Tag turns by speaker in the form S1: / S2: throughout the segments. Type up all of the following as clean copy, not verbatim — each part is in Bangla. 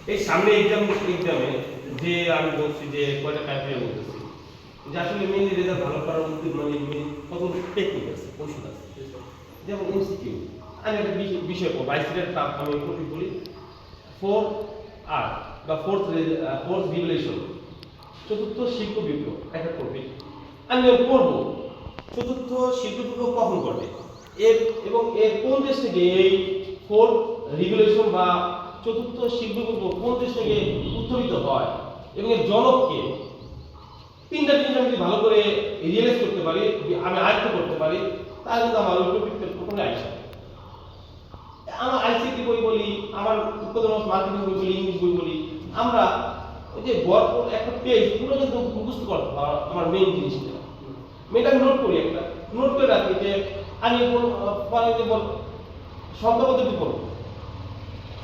S1: এই সামনে এক্সামে যে আমি বলছি যে কয়টা ক্রাইটেরিয়া বলতেছি যে আসলে মেইনলি রেজাল্ট ভালো করার মধ্যে মানে কত টেকনিক আছে কৌশল আছে যেমন এমসিকিউ আমি একটা বিষয় পড়ব বাইসিটের টাপ আমি টপিক বলি 4R বা ফোর্থ রিভলিউশন চতুর্থ শিল্প বিপ্লব একটা টপিক আমি পড়ব চতুর্থ শিল্প বিপ্লব কখন ঘটে এর এবং এর কোন দেশ থেকে এই ফোর্থ রিভলিউশন বা চতুর্থ শিল্প বিপ্লব কোন দেশ থেকে উত্থিত হয় এবং এর জনককে তিনটা জিনিস আমি যদি ভালো করে রিয়েলাইজ করতে পারি আমি আয়ত্ত করতে পারি তাহলে কিন্তু আমার ওই টপিকের প্রথমে আসে আমার আইসিটি বই বলি আমার উৎপাদন মার্কেটিং বই বলি ইংলিশ বই বলি আমরা ওই যে গল্প একটা পেজ পুরো কিন্তু মুখস্থ করতে আমার মেইন জিনিসটা মেয়েটা আমি নোট করি একটা নোট করে রাখি যে আমি পরে যে বল সংখ্যা পদ্ধতি করব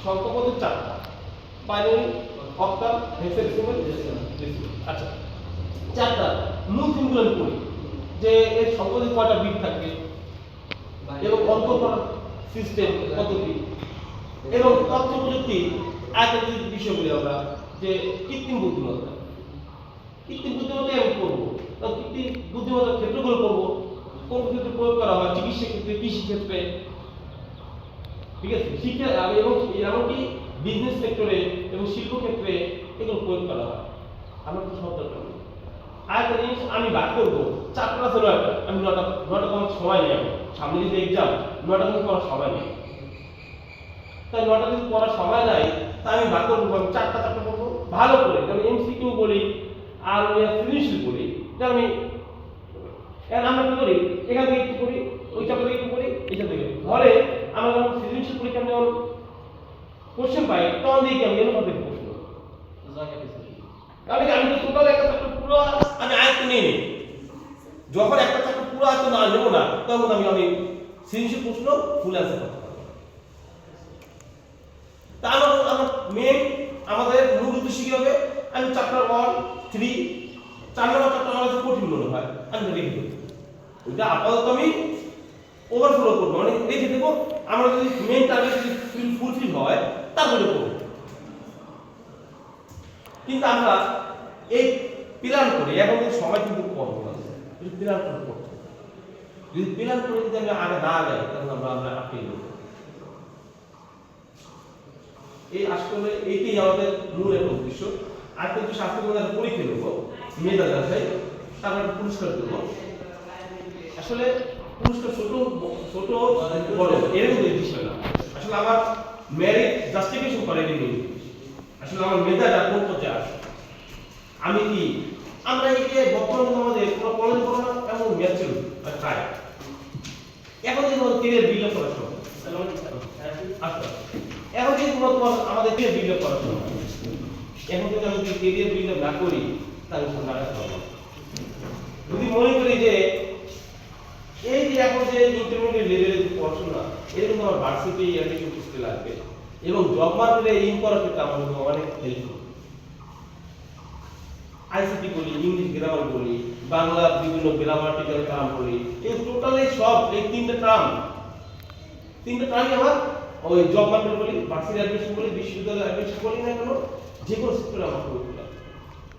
S1: সংখ্যা পদ্ধতি চারটা বাইনারি অক্টাল হেক্সাডেসিমাল ডেসিমাল আচ্ছা চারটা মূল থিমগুলো আমি পড়ি যে এর সংখ্যাতে কয়টা বিট থাকবে এবং অঙ্ক করার সিস্টেম পদ্ধতি এবং তথ্য প্রযুক্তি আরেকটা বিষয়গুলি আমরা যে কৃত্রিম বুদ্ধিমত্তা আমি পড়বো কৃত্রিম বুদ্ধিমত্তার ক্ষেত্রগুলো পড়বো কোন ক্ষেত্রে প্রয়োগ করা হয় চিকিৎসা ক্ষেত্রে কৃষি ক্ষেত্রে ঠিক আছে শিক্ষা এবং এমনকি বিজনেস সেক্টরে এবং শিল্প ক্ষেত্রে এগুলো প্রয়োগ করা হয় আমার তো সব দরকার নেই আরেকটা জিনিস আমি বাদ করবো চারটা আছে নয়টা আমি নটা তোমার সময় নেই আমি সামনে যদি এক্সাম নটা কিন্তু পড়ার সময় নেই তাই নটা যদি পড়ার সময় নাই তা আমি বাদ করবো আমি চারটা পড়বো ভালো করে আমি এমসিকিউ বলি আর সৃজনশীল বলি আমি আমরা কি করি এখান থেকে একটু করি ওই চাপটা থেকে একটু করি এইটা থেকে ঘরে আমরা যখন সৃজনশীল পরীক্ষা যখন কোশ্চেন পাই তখন দেখি আমি এরকম থেকে প্রশ্ন আমি তো টোটাল একটা চ্যাপ্টার পুরো আমি আয়ত্ত নিয়ে নিই যখন একটা চ্যাপ্টার পুরো আয়ত্ত না নেব না তখন আমি সৃজনশীল প্রশ্ন ফুল অ্যান্সার করতে পারবো তা আমার মেন আমাদের মূল উদ্দেশ্য কি হবে আমি চ্যাপ্টার 1 3 4 নম্বর চ্যাপ্টার আমার কাছে কঠিন মনে হয় আমি রেখে দেবো ওইটা আপাতত আমি ওভারফ্লো করবো মানে রেখে দেবো আমরা যদি মেন টার্গেট যদি ফুলফিল হয় তারপরে করবো কিন্তু আমরা এই প্ল্যান করি এখন কিন্তু সময় কিন্তু কম আছে যদি প্ল্যান করে করতে যদি প্ল্যান করে যদি আমি আগে না যাই তাহলে আমরা আটকে যাবো এই আসলে এইটাই আমাদের মূল একটা উদ্দেশ্য আর কিন্তু শাস্ত্র আমাদের পরীক্ষা দেবো মেধা যাচাই তারপর পুরস্কার দেবো আসলে পুরস্কার ছোট বড় এরকম বিষয় না আসলে আমার মেরিট জাস্টিফিকেশন করে এটি আসলে আমার মেধাটা কোন পর্যায়ে আসে আমি কি আমরা এই যে বর্তমানে আমাদের কোনো কলেজ পড়ো না এমন ম্যাথ ছিল তাই এখন যে আমাদের কেরিয়ার বিল্ড আপ করার সময় আচ্ছা এখন কিন্তু তোমার আমাদের কেরিয়ার বিল্ড আপ করার সময় এখন যদি আমি কেরিয়ার বিল্ড আপ না করি তাহলে সামনে আসতে পারবো যদি মনে করি যে এই যে এখন যে ইন্টারমিডিয়েট লেভেলের যে পড়াশোনা এরকম আমার ভার্সিটি অ্যাডমিশন করতে লাগবে এবং জব মার্কেটে ইন করার ক্ষেত্রে আমার অনেক হেল্প আইসিটি বলি ইংলিশ গ্রামার বলি বাংলা বিভিন্ন গ্রামাটিক্যাল টার্ম বলি এই টোটালি সব এই তিনটা টার্মই আমার ওই জব মার্কেট বলি ভার্সিটি অ্যাডমিশন বলি বিশ্ববিদ্যালয় অ্যাডমিশন বলি না কেন যে কোনো সেক্টরে আমার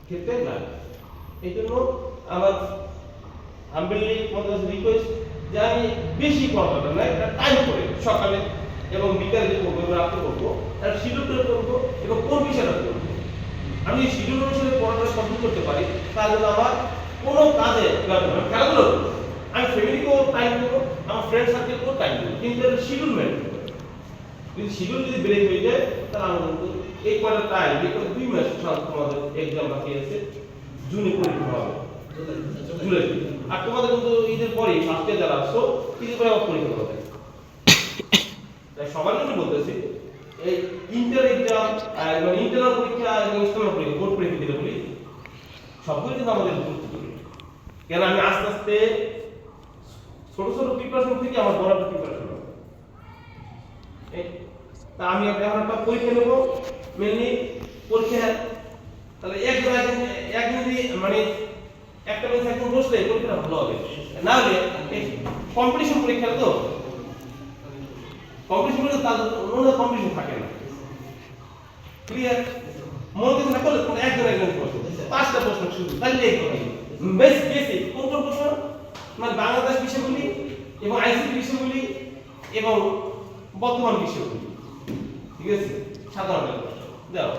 S1: ক্ষেত্রে না এই জন্য আমার হাম্বলি তোমাদের রিকোয়েস্ট যে আমি বেশি পড়াটা না একটা টাইম করে সকালে এবং বিকালে যে করবো রাত্রে করবো তার শিডিউল করে করবো এবং কোন বিষয়টা করবো আমি শিডিউল অনুসারে পড়াটা কমপ্লিট করতে পারি তার জন্য আমার কোনো কাজে খেলাধুলো আমি ফ্যামিলিকেও টাইম দেবো আমার ফ্রেন্ড সার্কেলকেও টাইম দেবো কিন্তু একটা শিডিউল মেনটেন করবো যদি শিডিউল যদি ব্রেক হয়ে যায় তাহলে আমার কিন্তু এই কয়টা টাইম এই কয়টা 2 মাস তোমাদের এক্সাম বাকি আছে জুনে পরীক্ষা হবে জুলাই আর তোমাদের কিন্তু ঈদের পরে ফার্স্টে যারা আসছো ঈদের পরে আবার পরীক্ষা হবে তাই সবার জন্য বলতেছি এই ইন্টার এক্সাম মানে ইন্টারনাল পরীক্ষা এবং এক্সটার্নাল পরীক্ষা বোর্ড পরীক্ষা দিতে বলি সবগুলো কিন্তু আমাদের গুরুত্বপূর্ণ কেন আমি আস্তে আস্তে ছোট প্রিপারেশন থেকে আমার বড় একটা প্রিপারেশন হবে তা আমি এখন একটা পরীক্ষা নেব মেনলি পরীক্ষা তাহলে একদিন যদি মানে একটা বেঞ্চ একদম বসলে পরীক্ষাটা ভালো হবে না হলে কম্পিটিশন পরীক্ষা তো কম্পিটিশন তার অন্য কম্পিটিশন থাকে না ক্লিয়ার? মনে কিছু না করলে তুমি একজন প্রশ্ন, 5টা প্রশ্ন শুধু খালি লিখতে হবে। বেসিক কোন কোন প্রশ্ন? মানে বাংলাদেশ বিষয়গুলি এবং আইসিটি বিষয়গুলি এবং বর্তমান বিষয়গুলি, ঠিক আছে? সাধারণ প্রশ্ন দাও।